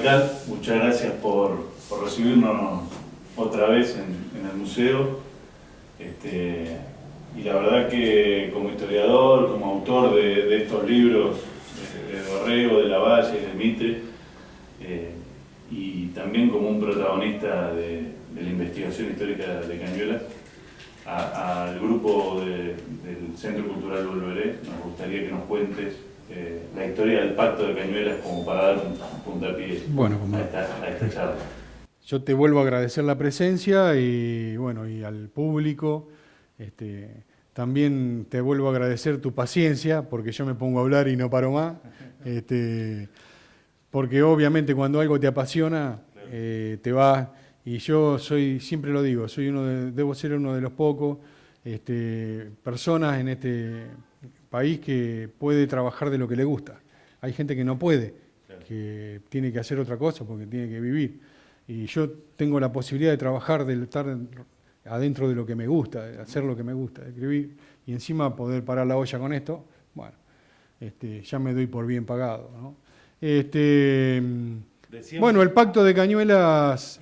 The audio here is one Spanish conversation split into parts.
Capital. Muchas gracias por recibirnos otra vez en el museo. Y la verdad que como historiador, como autor de estos libros de Dorrego, de Lavalle, de Mitre, y también como un protagonista de la investigación histórica de Cañuelas, al grupo del Centro Cultural Volveré, nos gustaría que nos cuentes la historia del Pacto de Cañuelas como para dar un puntapié a esta charla. Yo te vuelvo a agradecer la presencia y al público. También te vuelvo a agradecer tu paciencia, porque yo me pongo a hablar y no paro más. Porque obviamente cuando algo te apasiona, te va. Y yo siempre lo digo, debo ser uno de los pocos personas en este país que puede trabajar de lo que le gusta. Hay gente que no puede, que tiene que hacer otra cosa porque tiene que vivir. Y yo tengo la posibilidad de trabajar, de estar adentro de lo que me gusta, de hacer lo que me gusta, de escribir, y encima poder parar la olla con esto, ya me doy por bien pagado, ¿no? El Pacto de Cañuelas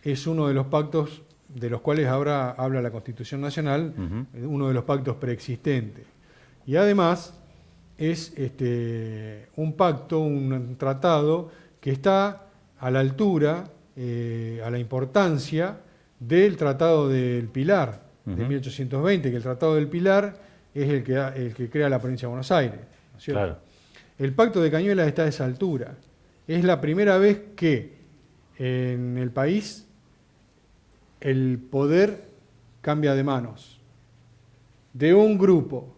es uno de los pactos de los cuales ahora habla la Constitución Nacional, uno de los pactos preexistentes. Y además es un pacto, un tratado que está a la altura, a la importancia del Tratado del Pilar de 1820, que el Tratado del Pilar es el que crea la provincia de Buenos Aires, ¿no es cierto? Claro. El Pacto de Cañuelas está a esa altura. Es la primera vez que en el país el poder cambia de manos. De un grupo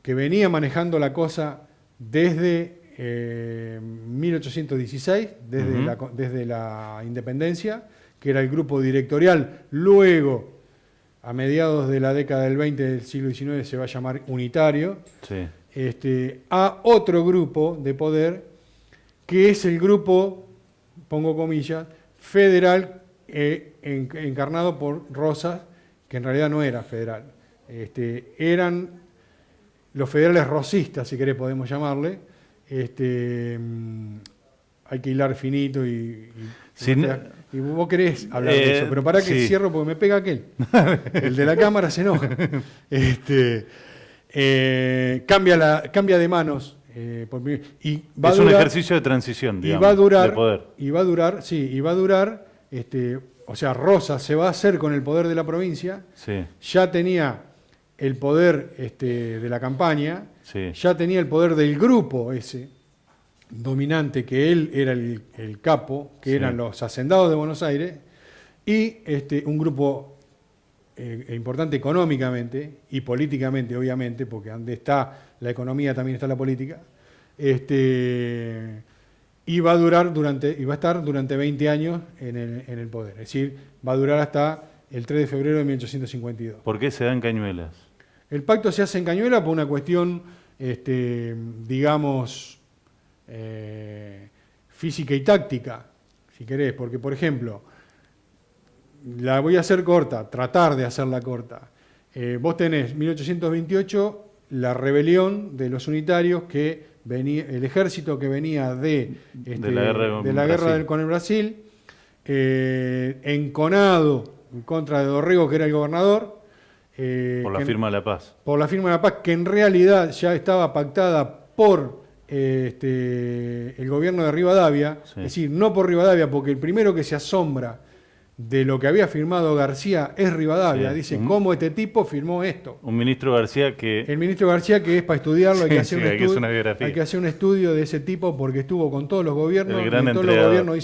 que venía manejando la cosa desde 1816, desde la independencia, que era el grupo directorial. Luego, a mediados de la década del 20 del siglo XIX, se va a llamar unitario. Sí. A otro grupo de poder, que es el grupo, pongo comillas, federal, encarnado por Rosas, que en realidad no era federal. Eran los federales rosistas, si querés podemos llamarle. Hay que hilar finito y vos querés hablar de eso, pero pará que cierro porque me pega aquel. El de la cámara se enoja. Cambia de manos. Es un ejercicio de transición, digamos, de poder. Y va a durar, o sea, Rosas se va a hacer con el poder de la provincia. Sí. Ya tenía el poder de la campaña, sí. Ya tenía el poder del grupo ese dominante, que él era el capo, que eran los hacendados de Buenos Aires, y un grupo importante económicamente y políticamente, obviamente, porque donde está la economía también está la política, y va a estar durante 20 años en el poder. Es decir, va a durar hasta el 3 de febrero de 1852. ¿Por qué se da en Cañuelas? El pacto se hace en Cañuelas por una cuestión, digamos, física y táctica, si querés, porque, por ejemplo, la voy a hacer corta, tratar de hacerla corta. Vos tenés 1828, la rebelión de los unitarios, que venía, el ejército que venía de la guerra con el Brasil, enconado en contra de Dorrego, que era el gobernador. Por la firma de la paz. Por la firma de la paz, que en realidad ya estaba pactada por el gobierno de Rivadavia, es decir, no por Rivadavia, porque el primero que se asombra de lo que había firmado García es Rivadavia. Dice, ¿cómo este tipo firmó esto? Un ministro García que... El ministro García, que es para estudiarlo, hay que hacer hay que hacer un estudio de ese tipo, porque estuvo con todos los gobiernos, y todos los gobiernos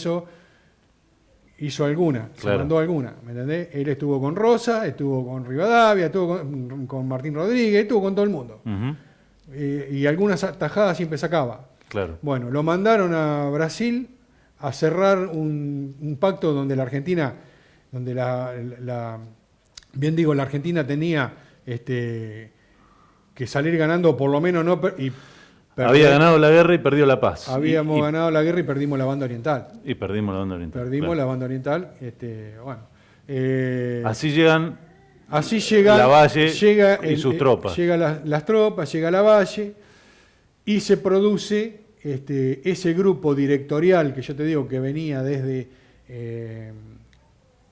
hizo alguna, claro. Se mandó alguna, ¿me entendés? Él estuvo con Rosa, estuvo con Rivadavia, estuvo con Martín Rodríguez, estuvo con todo el mundo. Y algunas tajadas siempre sacaba. Claro. Bueno, lo mandaron a Brasil a cerrar un pacto donde la Argentina, la Argentina tenía que salir ganando, por lo menos no... Había ganado la guerra y perdió la paz. Habíamos ganado la guerra y perdimos la banda oriental. Y perdimos la banda oriental. La banda oriental. Así llegan Lavalle y sus tropas. Llegan las tropas, llega Lavalle y se produce ese grupo directorial que yo te digo que venía desde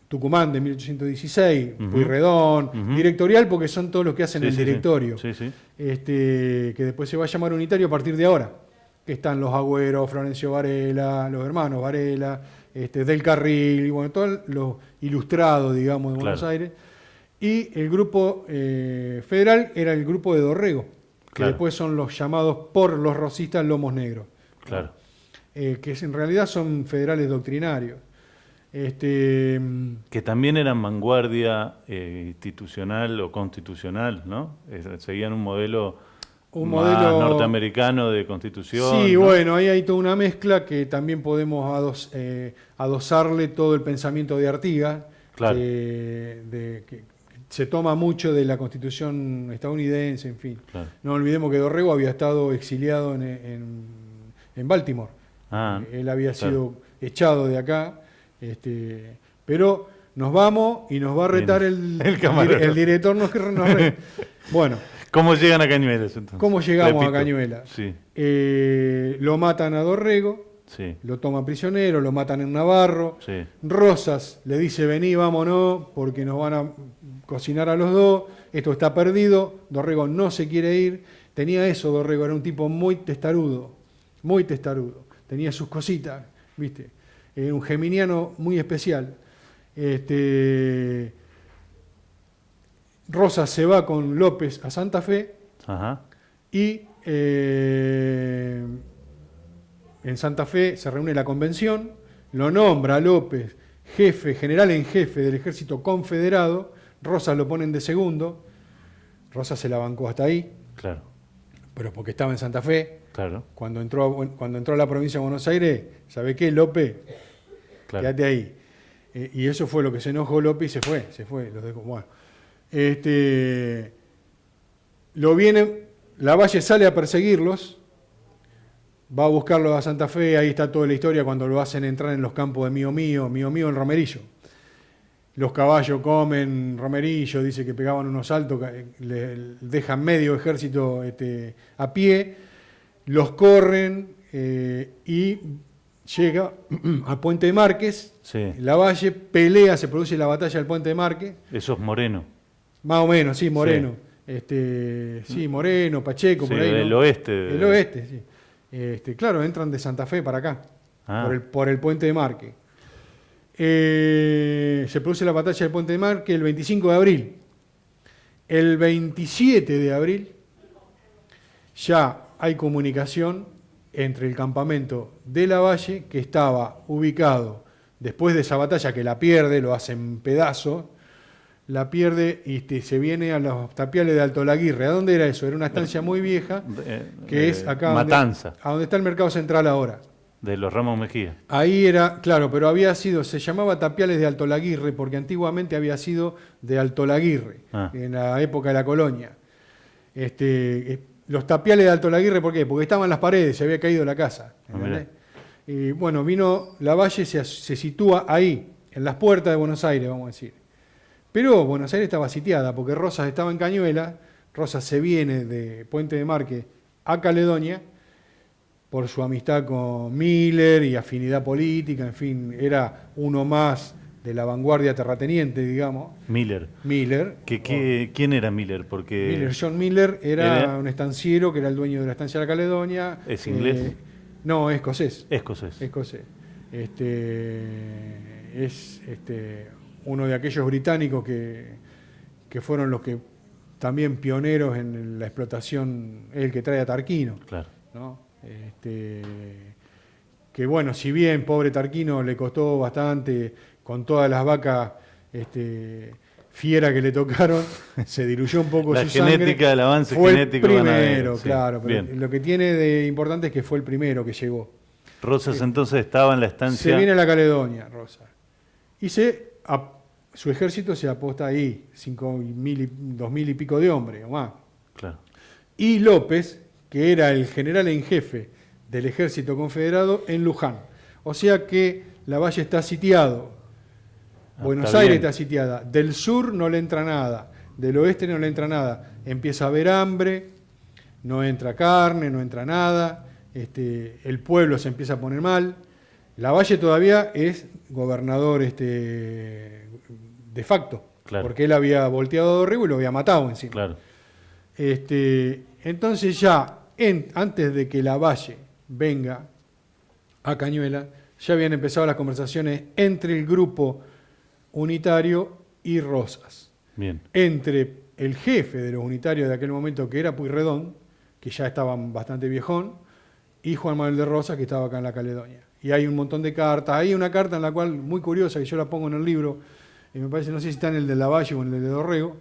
Tucumán de 1816, Pueyrredón, directorial porque son todos los que hacen el directorio, que después se va a llamar unitario a partir de ahora, que están los Agüeros, Florencio Varela, los hermanos Varela, Del Carril, y bueno, todos los ilustrados, digamos, de Buenos Aires. Y el grupo federal era el grupo de Dorrego, que después son los llamados por los rosistas lomos negros. Que en realidad son federales doctrinarios. Que también eran vanguardia institucional o constitucional, ¿no? Seguían un modelo norteamericano de constitución. Sí, ¿no? bueno, ahí hay toda una mezcla que también podemos adosarle todo el pensamiento de Artigas, que se toma mucho de la Constitución estadounidense, en fin. No olvidemos que Dorrego había estado exiliado en Baltimore. Él había sido echado de acá, pero nos vamos y nos va a retar el director. Bueno. ¿Cómo llegan a Cañuelas entonces? ¿Cómo llegamos a Cañuelas? Sí. Lo matan a Dorrego, lo toman prisionero, lo matan en Navarro. Rosas le dice, vení, vámonos, porque nos van a cocinar a los dos, esto está perdido. Dorrego no se quiere ir. Tenía eso Dorrego, era un tipo muy testarudo. Tenía sus cositas, ¿viste? Un geminiano muy especial. Rosas se va con López a Santa Fe y en Santa Fe se reúne la convención, lo nombra a López general en jefe del ejército confederado. Rosas lo ponen de segundo. Rosas se la bancó hasta ahí, pero porque estaba en Santa Fe. Cuando entró a la provincia de Buenos Aires, ¿sabe qué, López? Quédate ahí. Y eso fue lo que se enojó López y se fue. Los dejó. Bueno. Lavalle sale a perseguirlos, va a buscarlos a Santa Fe, ahí está toda la historia cuando lo hacen entrar en los campos de Mío Mío en Romerillo. Los caballos comen romerillo, dice que pegaban unos saltos, le dejan medio ejército a pie, los corren y llega al Puente de Márquez. Lavalle pelea, se produce la batalla del Puente de Márquez. Eso es Moreno. Más o menos, sí, Moreno. Sí, Moreno, Pacheco, por ahí. El oeste. El oeste, sí. Claro, entran de Santa Fe para acá, por el Puente de Márquez. Se produce la batalla del Puente de Márquez el 25 de abril. El 27 de abril ya hay comunicación entre el campamento de Lavalle, que estaba ubicado después de esa batalla, que la pierde, lo hacen pedazo. La pierde y se viene a los tapiales de Alto Laguirre. ¿A dónde era eso? Era una estancia muy vieja, que es acá Matanza. A donde está el Mercado Central ahora. De los Ramos Mejía. Ahí era, claro, pero se llamaba Tapiales de Alto Laguirre porque antiguamente había sido de Alto Laguirre, en la época de la colonia. Los tapiales de Alto Laguirre, ¿por qué? Porque estaban las paredes, se había caído la casa. Y bueno, vino Lavalle, se sitúa ahí, en las puertas de Buenos Aires, vamos a decir. Pero Buenos Aires estaba sitiada porque Rosas estaba en Cañuelas. Rosas se viene de Puente de Márquez a Caledonia por su amistad con Miller y afinidad política, en fin, era uno más de la vanguardia terrateniente, digamos. Miller. ¿Quién era Miller? Porque John Miller era un estanciero que era el dueño de la estancia de la Caledonia. ¿Es inglés? No, es escocés. Escocés. Es uno de aquellos británicos que fueron los que también pioneros en la explotación, el que trae a Tarquino. ¿No? Que bueno, si bien pobre Tarquino le costó bastante, con todas las vacas fieras que le tocaron, se diluyó un poco su sangre. La genética del avance fue genético. El primero, claro. Pero lo que tiene de importante es que fue el primero que llegó. Rosas entonces estaba en la estancia. Se viene a la Caledonia, Rosas. Y su ejército se aposta ahí, 2.000 y pico de hombres o más. Y López, que era el general en jefe del ejército confederado, en Luján. O sea que Lavalle está sitiado. Buenos Aires está sitiada. Del sur no le entra nada. Del oeste no le entra nada. Empieza a haber hambre, no entra carne, no entra nada. el pueblo se empieza a poner mal. Lavalle todavía es gobernador de facto, Claro. porque él había volteado a Dorrego y lo había matado encima. Claro. Entonces ya, antes de que Lavalle venga a Cañuelas, ya habían empezado las conversaciones entre el grupo unitario y Rosas. Bien. Entre el jefe de los unitarios de aquel momento, que era Pueyrredón, que ya estaba bastante viejón, y Juan Manuel de Rosas, que estaba acá en la Caledonia. Y hay un montón de cartas. Hay una carta en la cual, muy curiosa, que yo la pongo en el libro, y me parece, no sé si está en el de Lavalle o en el de Dorrego,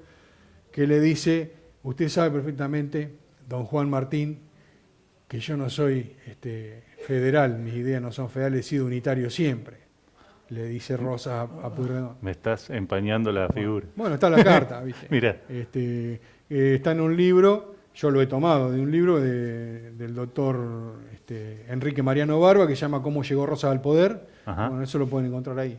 que le dice: usted sabe perfectamente, don Juan Martín, que yo no soy federal, mis ideas no son federales, he sido unitario siempre, le dice Rosas a Pueyrredón. Me estás empañando la figura. Bueno, está la carta, ¿viste? Mirá. Está en un libro, yo lo he tomado de un libro del doctor Enrique Mariano Barba, que se llama Cómo llegó Rosas al poder. Ajá. Bueno, eso lo pueden encontrar ahí.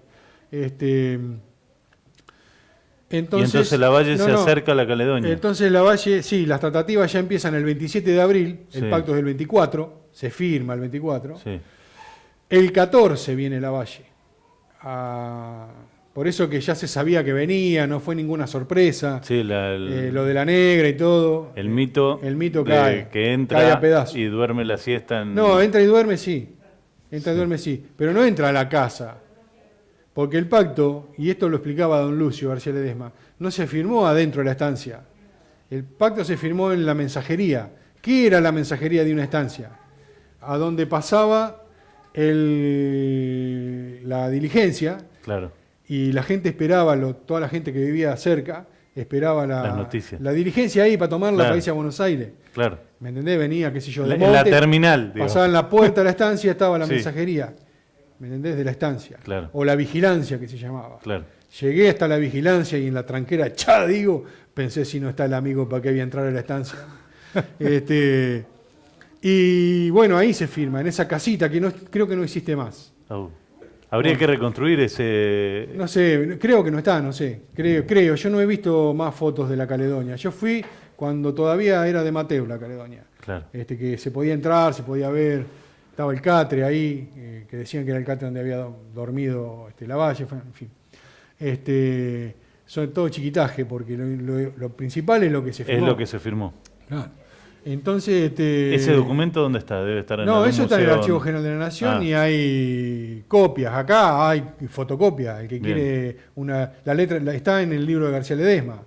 Entonces Lavalle se acerca a la Caledonia. Entonces Lavalle, sí, las tratativas ya empiezan el 27 de abril, el Sí. pacto es del 24, se firma el 24. Sí. El 14 viene Lavalle. Por eso que ya se sabía que venía, no fue ninguna sorpresa. Sí, Lo de la negra y todo. el mito de cae, que entra cae a pedazos. y duerme la siesta No, entra y duerme sí. Entra y duerme sí. Pero no entra a la casa. Porque el pacto, y esto lo explicaba don Lucio García Ledesma, no se firmó adentro de la estancia. El pacto se firmó en la mensajería. ¿Qué era la mensajería de una estancia? A donde pasaba la diligencia. Claro. Y la gente esperaba, toda la gente que vivía cerca, esperaba Las noticias. la diligencia ahí para tomarla Claro. para irse a Buenos Aires. Claro. ¿Me entendés? Venía, qué sé yo, de En la Monte, terminal, digamos. pasaba en la puerta de la estancia, estaba la Sí. mensajería. ¿Me entendés? De la estancia. Claro. O la vigilancia, que se llamaba. Claro. Llegué hasta la vigilancia y en la tranquera, digo, pensé si no está el amigo para qué voy a entrar a la estancia. Y bueno, ahí se firma, en esa casita que creo que no existe más. Habría que reconstruir ese... No sé, creo que no está, no sé. Creo. Yo no he visto más fotos de la Caledonia. Yo fui cuando todavía era de Mateo la Caledonia. Claro. Que se podía entrar, se podía ver. Estaba el catre ahí, que decían que era el catre donde había dormido Lavalle, en fin. Son todo chiquitaje, porque lo principal es lo que se firmó. Es lo que se firmó. Claro. Entonces, ¿Ese documento dónde está? Debe estar en no, algún eso está en el museo. Archivo General de la Nación Ah. y hay copias. Acá hay fotocopias. El que Bien. quiere la letra está en el libro de García Ledesma.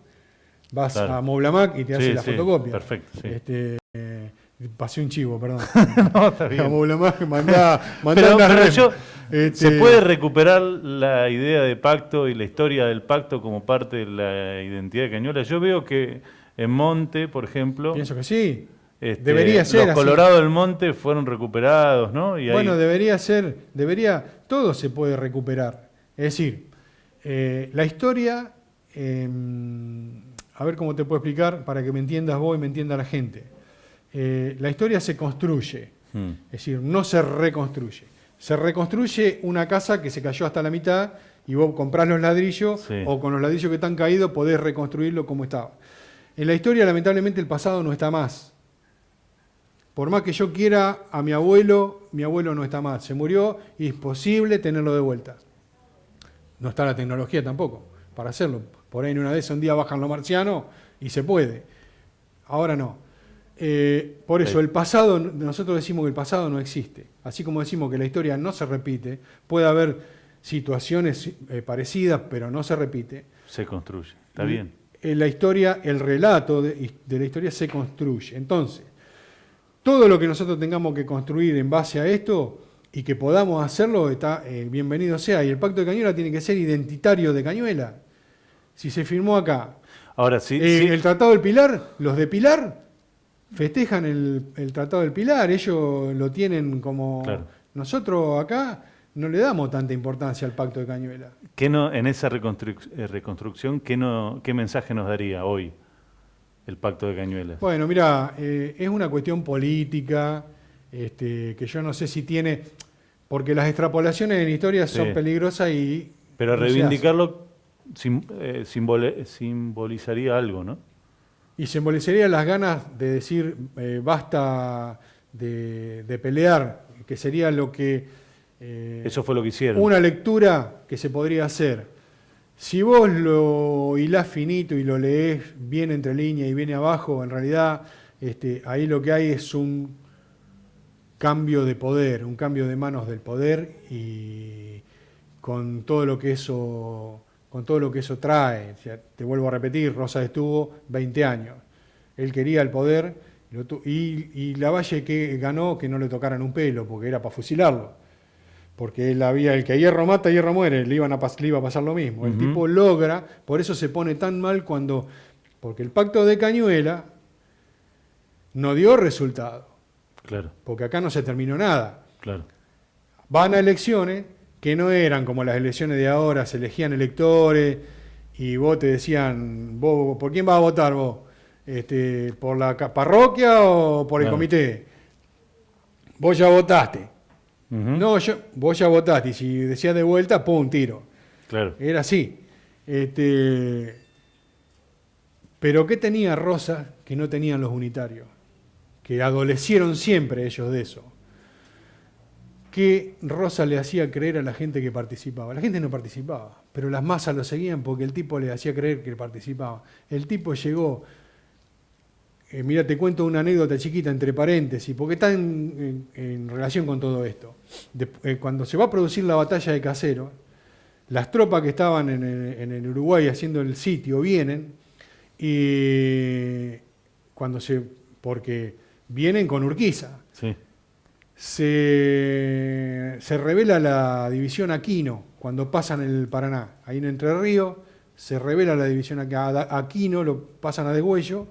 Vas Claro. a Moblamac y te hace Sí, la sí, fotocopia. perfecto, sí. Pasé un chivo, perdón. No, está bien. A Moblamac mandá Pero una red. yo, ¿se puede recuperar la idea de pacto y la historia del pacto como parte de la identidad de Cañuelas? Yo veo que en Monte, por ejemplo, Pienso que sí. Debería ser los así. Colorados del Monte fueron recuperados, ¿no? Y Bueno, ahí, todo se puede recuperar. Es decir, la historia, a ver cómo te puedo explicar para que me entiendas vos y me entienda la gente. La historia se construye, es decir, no se reconstruye. Se reconstruye una casa que se cayó hasta la mitad y vos comprás los ladrillos Sí. o con los ladrillos que están caídos podés reconstruirlo como estaba. En la historia, lamentablemente, el pasado no está más. Por más que yo quiera a mi abuelo no está más. Se murió y es posible tenerlo de vuelta. No está la tecnología tampoco para hacerlo. Por ahí en una de esas un día bajan los marcianos y se puede. Ahora no. Por eso, Sí. el pasado, nosotros decimos que el pasado no existe. Así como decimos que la historia no se repite, puede haber situaciones parecidas, pero no se repite. se construye. Está bien. La historia, el relato de la historia se construye. Entonces, todo lo que nosotros tengamos que construir en base a esto y que podamos hacerlo, está bienvenido sea. Y el Pacto de Cañuelas tiene que ser identitario de Cañuelas. Si se firmó acá. Ahora sí. El Tratado del Pilar, los de Pilar festejan el Tratado del Pilar, ellos lo tienen como... Claro. Nosotros acá no le damos tanta importancia al Pacto de Cañuelas. ¿Qué no, en esa reconstrucción, qué mensaje nos daría hoy el Pacto de Cañuelas? Bueno, mira, es una cuestión política que yo no sé si tiene... Porque las extrapolaciones en historia son Sí. peligrosas y... Pero no se reivindicarlo simbolizaría algo, ¿no? Y simbolizaría las ganas de decir basta de pelear, que sería lo que... Eso fue lo que hicieron. Una lectura que se podría hacer. Si vos lo hilás finito y lo leés bien entre líneas y viene abajo, en realidad ahí lo que hay es un cambio de poder, un cambio de manos del poder y con todo lo que eso trae. O sea, te vuelvo a repetir, Rosas estuvo 20 años. Él quería el poder y Lavalle que ganó que no le tocaran un pelo, porque era para fusilarlo. Porque el que hierro mata, hierro muere, le iba a pasar lo mismo. El tipo logra, por eso se pone tan mal porque el pacto de Cañuela no dio resultado. Claro. Porque acá no se terminó nada. Claro. Van a elecciones que no eran como las elecciones de ahora, se elegían electores y vos te decían, vos, ¿por quién vas a votar vos? ¿Por la parroquia o por el comité? Vos ya votaste. No, vos ya votaste y si decías de vuelta, ¡pum! Tiro. Claro. Era así. Pero ¿qué tenía Rosas que no tenían los unitarios? Que adolecieron siempre ellos de eso. Que Rosas le hacía creer a la gente que participaba. La gente no participaba, pero las masas lo seguían porque el tipo le hacía creer que participaba. El tipo llegó... mira, te cuento una anécdota chiquita entre paréntesis, porque está en relación con todo esto. Cuando se va a producir la batalla de Caseros, las tropas que estaban en el Uruguay haciendo el sitio vienen y porque vienen con Urquiza. Sí. Se revela la división Aquino cuando pasan el Paraná. Ahí en Entre Ríos se revela la división Aquino, lo pasan a Degüello.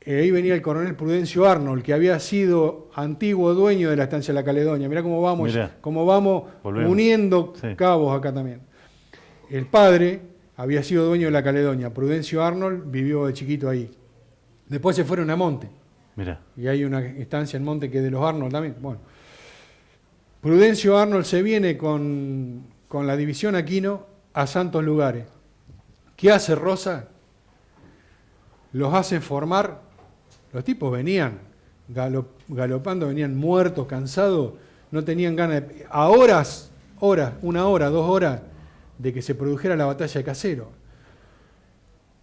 Ahí venía el coronel Prudencio Arnold, que había sido antiguo dueño de la estancia de la Caledonia. Mirá cómo vamos Volvemos. uniendo cabos acá también. El padre había sido dueño de la Caledonia. Prudencio Arnold vivió de chiquito ahí. Después se fueron a Monte. Mirá. Y hay una estancia en Monte que es de los Arnold también. Bueno, Prudencio Arnold se viene con la división Aquino a Santos Lugares. ¿Qué hace Rosa? Los hace formar. Los tipos venían galopando, venían muertos, cansados, no tenían ganas a horas, 1 hora, 2 horas de que se produjera la batalla de Caseros.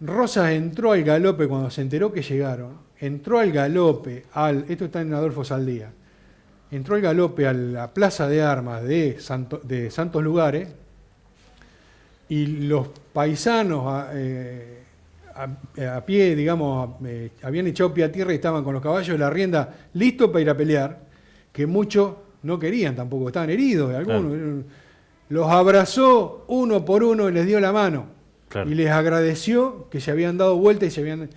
Rosas entró al galope cuando se enteró que llegaron, entró al galope, esto está en Adolfo Saldía, entró al galope a la plaza de armas de Santos Lugares y los paisanos a pie, digamos, habían echado pie a tierra y estaban con los caballos de la rienda listos para ir a pelear, que muchos no querían tampoco, estaban heridos, algunos. Claro. Los abrazó uno por uno y les dio la mano. Claro. Y les agradeció que se habían dado vuelta y se habían...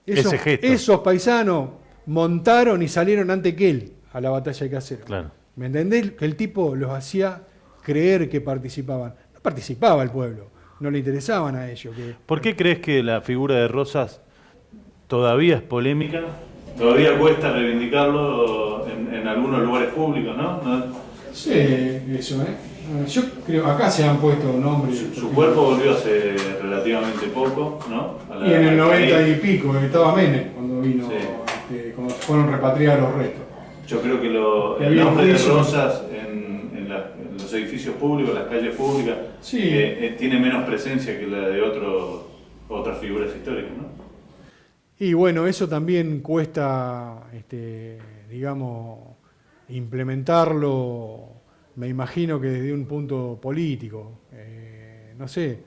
Esos paisanos montaron y salieron antes que él a la batalla de Caseros. Claro. ¿Me entendés? Que el tipo los hacía creer que participaban. No participaba el pueblo, no le interesaban a ellos. ¿Por qué crees que la figura de Rosas todavía es polémica? Todavía cuesta reivindicarlo en algunos lugares públicos, ¿no? Sí, eso, yo creo acá se han puesto nombres. Su cuerpo volvió hace relativamente poco, ¿no? Y en el 90 y pico, estaba Menem cuando vino, sí. Cuando fueron repatriados los restos. Yo creo que el nombre de Rosas en los edificios públicos, las calles públicas, sí. Tiene menos presencia que la de otras figuras históricas, ¿no? Y bueno, eso también cuesta, digamos, implementarlo, me imagino que desde un punto político. No sé,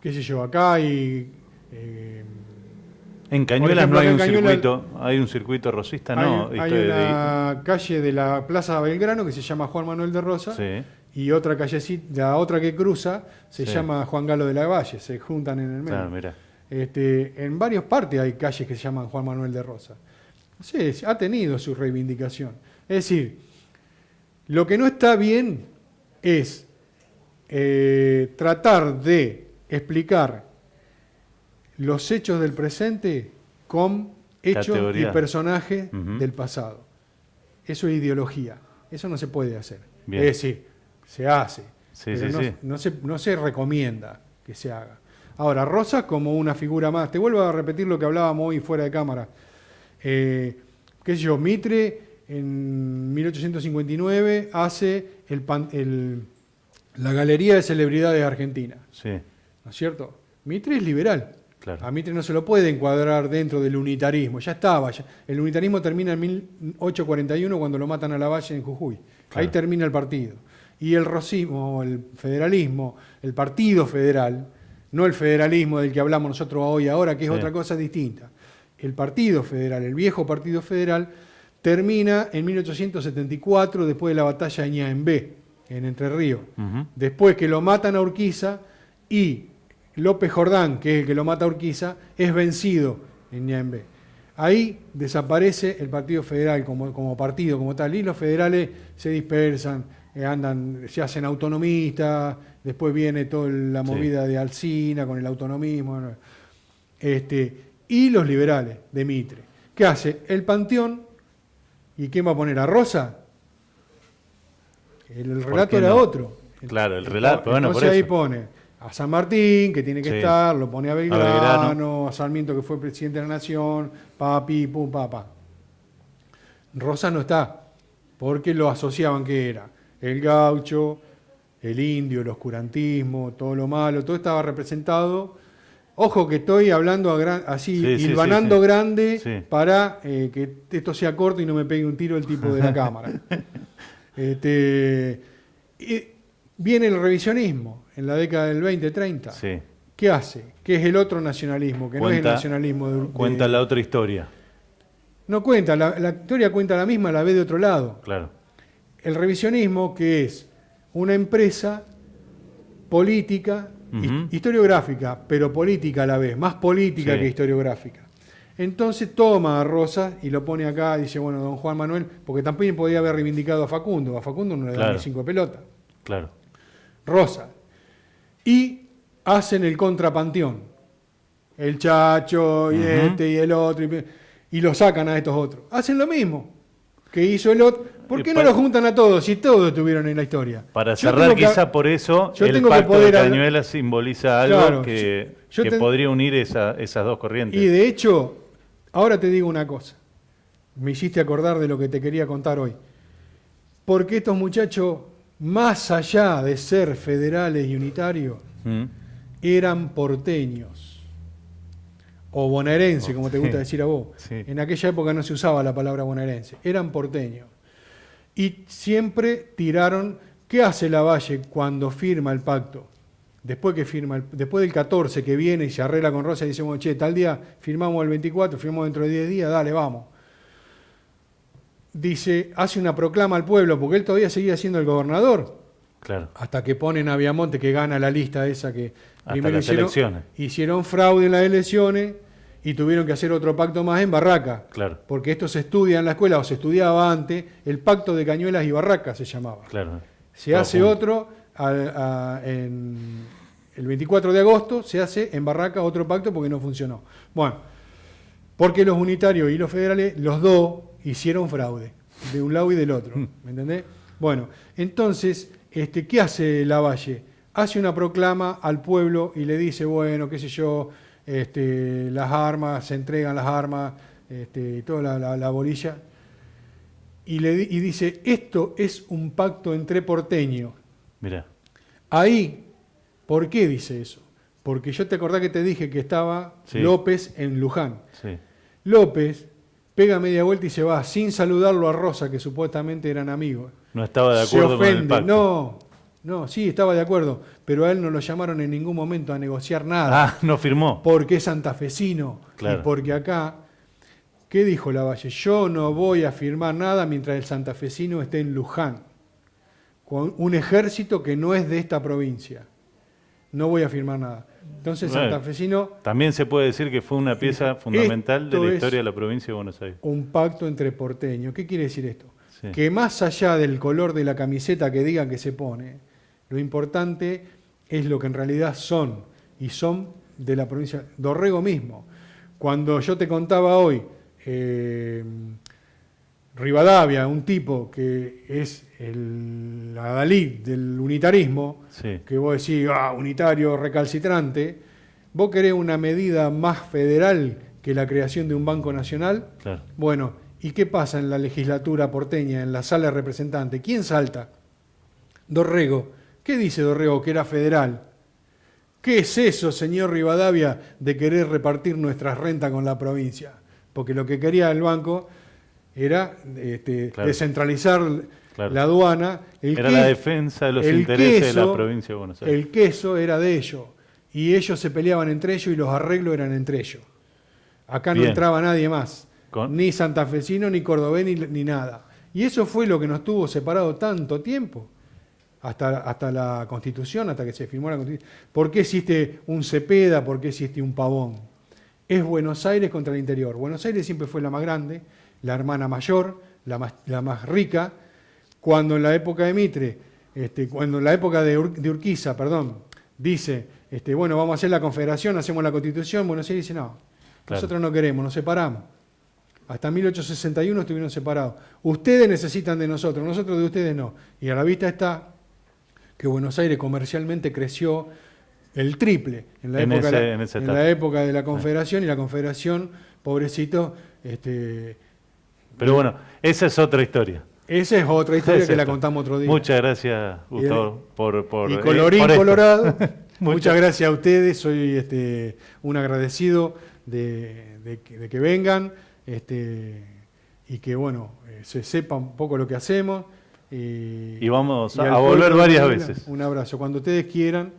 qué sé yo, acá hay... en Cañuelas no hay un circuito, hay un circuito rosista, ¿no? Hay una calle de la Plaza Belgrano que se llama Juan Manuel de Rosas, sí. Y otra callecita, la otra que cruza se llama Juan Galo de la Valle, se juntan en el medio. Claro, mirá. En varias partes hay calles que se llaman Juan Manuel de Rosas. Sí, ha tenido su reivindicación. Es decir, lo que no está bien es tratar de explicar los hechos del presente con hechos y personajes del pasado. Eso es ideología. Eso no se puede hacer. Bien. Es decir, se hace, pero no se recomienda que se haga. Ahora, Rosas como una figura más. Te vuelvo a repetir lo que hablábamos hoy fuera de cámara. qué sé yo, Mitre en 1859 hace la Galería de Celebridades Argentinas, Sí, ¿no es cierto? Mitre es liberal. claro. A Mitre no se lo puede encuadrar dentro del unitarismo, ya estaba. El unitarismo termina en 1841 cuando lo matan a Lavalle en Jujuy. Claro. Ahí termina el partido. Y el rosismo, el federalismo, el partido federal, no el federalismo del que hablamos nosotros hoy ahora, que es Sí. otra cosa distinta. El partido federal, el viejo partido federal, termina en 1874 después de la batalla de Ñaembé, en Entre Ríos. Ujú. Después que lo matan a Urquiza y López Jordán, que es el que lo mata a Urquiza, es vencido en Ñaembé. Ahí desaparece el Partido Federal como partido, como tal, y los federales se dispersan, se hacen autonomistas, después viene toda la movida de Alsina con el autonomismo, ¿no? Y los liberales de Mitre. ¿Qué hace? El Panteón, ¿y quién va a poner? ¿A Rosa? El relato qué era no? otro. Claro, el relato, bueno, por Entonces ahí eso. pone a San Martín, que tiene que Sí. estar, lo pone a Belgrano, Belgrano. a Sarmiento, que fue presidente de la Nación, papi, pum, pa. Rosa no está, porque lo asociaban que era el gaucho, el indio, el oscurantismo, todo lo malo, todo estaba representado. Ojo que estoy hablando así, Sí, sí, hilvanando sí, sí. grande Sí. para que esto sea corto y no me pegue un tiro el tipo de la cámara. Y viene el revisionismo en la década del 20-30. Sí. ¿Qué hace? ¿Qué es el otro nacionalismo? Que no es el nacionalismo Cuenta la otra historia. No cuenta, la historia cuenta la misma, la ve de otro lado. Claro. El revisionismo, que es una empresa política, Ujú. historiográfica, pero política a la vez, más política Sí. que historiográfica. Entonces toma a Rosas y lo pone acá, dice, bueno, don Juan Manuel, porque también podía haber reivindicado a Facundo no le da Claro. ni 5 pelotas. Claro. Rosas. Y hacen el contrapanteón. El Chacho y Ujú. y el otro, y lo sacan a estos otros. Hacen lo mismo que hizo el otro. ¿Por qué no lo juntan a todos si todos estuvieron en la historia? Para Yo cerrar, tengo que- quizá por eso, yo el tengo que pacto de poder hablar- Cañuelas simboliza algo Claro, que yo podría unir esas dos corrientes. Y de hecho, ahora te digo una cosa. Me hiciste acordar de lo que te quería contar hoy. Porque estos muchachos, más allá de ser federales y unitarios, Mm. eran porteños. O bonaerense, como te gusta Sí. decir a vos. Sí. En aquella época no se usaba la palabra bonaerense. Eran porteños. Y siempre tiraron. ¿Qué hace Lavalle cuando firma el pacto? Después del 14 que viene y se arregla con Rosa y dice, bueno, che, tal día firmamos el 24, firmamos dentro de 10 días, dale, vamos. Dice, hace una proclama al pueblo, porque él todavía seguía siendo el gobernador, Claro. hasta que ponen a Viamonte, que gana la lista esa que Hasta las elecciones. hicieron fraude en las elecciones y tuvieron que hacer otro pacto más en Barraca. Claro. Porque esto se estudia en la escuela, o se estudiaba antes, el pacto de Cañuelas y Barraca se llamaba. Claro. Se Todo hace junto. otro, el 24 de agosto se hace en Barraca otro pacto porque no funcionó. Bueno, porque los unitarios y los federales, los dos, hicieron fraude, de un lado y del otro. ¿Me entendés? Bueno, entonces, ¿qué hace Lavalle? Hace una proclama al pueblo y le dice, bueno, qué sé yo, las armas, se entregan las armas, toda la bolilla. Y dice, esto es un pacto entre porteños. Mirá. Ahí, ¿por qué dice eso? Porque yo te acordás que te dije que estaba Sí. López en Luján. Sí. López pega media vuelta y se va sin saludarlo a Rosa, que supuestamente eran amigos. No estaba de Se acuerdo con el ofende. pacto. No, sí, estaba de acuerdo, pero a él no lo llamaron en ningún momento a negociar nada. Ah, no firmó. Porque es santafesino. Claro. Y porque acá, ¿qué dijo Lavalle? Yo no voy a firmar nada mientras el santafesino esté en Luján, con un ejército que no es de esta provincia. No voy a firmar nada. Entonces, Bueno, santafesino, También se puede decir que fue una pieza fundamental de esto la es historia de la provincia de Buenos Aires. un pacto entre porteños. ¿Qué quiere decir esto? Sí. Que más allá del color de la camiseta que digan que se pone, lo importante es lo que en realidad son, y son de la provincia. Dorrego mismo. Cuando yo te contaba hoy, Rivadavia, un tipo que es el adalid del unitarismo, Sí. que vos decís, unitario recalcitrante, vos querés una medida más federal que la creación de un banco nacional. Claro. Bueno, ¿y qué pasa en la legislatura porteña, en la sala de representantes? ¿Quién salta? Dorrego. ¿Qué dice Dorrego? Que era federal. ¿Qué es eso, señor Rivadavia, de querer repartir nuestras rentas con la provincia? Porque lo que quería el banco era Claro. descentralizar Claro. la aduana. Era la defensa de los intereses de la provincia de Buenos Aires. El queso era de ellos. Y ellos se peleaban entre ellos y los arreglos eran entre ellos. Acá no Bien. entraba nadie más. Con- Ni santafesino, ni cordobés, ni nada. Y eso fue lo que nos tuvo separado tanto tiempo. Hasta la Constitución, hasta que se firmó la Constitución. ¿Por qué existe un Cepeda? ¿Por qué existe un Pavón? Es Buenos Aires contra el interior. Buenos Aires siempre fue la más grande, la hermana mayor, la más rica. Cuando en la época de Mitre, cuando en la época de Urquiza, perdón, dice, bueno, vamos a hacer la confederación, hacemos la Constitución, Buenos Aires dice, no, nosotros no queremos, nos separamos. Hasta 1861 estuvieron separados. Ustedes necesitan de nosotros de ustedes no. Y a la vista está que Buenos Aires comercialmente creció el triple en la época de la Confederación, y la Confederación, pobrecito. Pero bueno, esa es otra historia. Esa es otra historia que la contamos otro día. Muchas gracias, Gustavo, y colorín colorado. Muchas Muchas gracias a ustedes. Soy un agradecido de que vengan y que bueno se sepa un poco lo que hacemos. Y vamos y a volver varias veces. Un abrazo. Cuando ustedes quieran.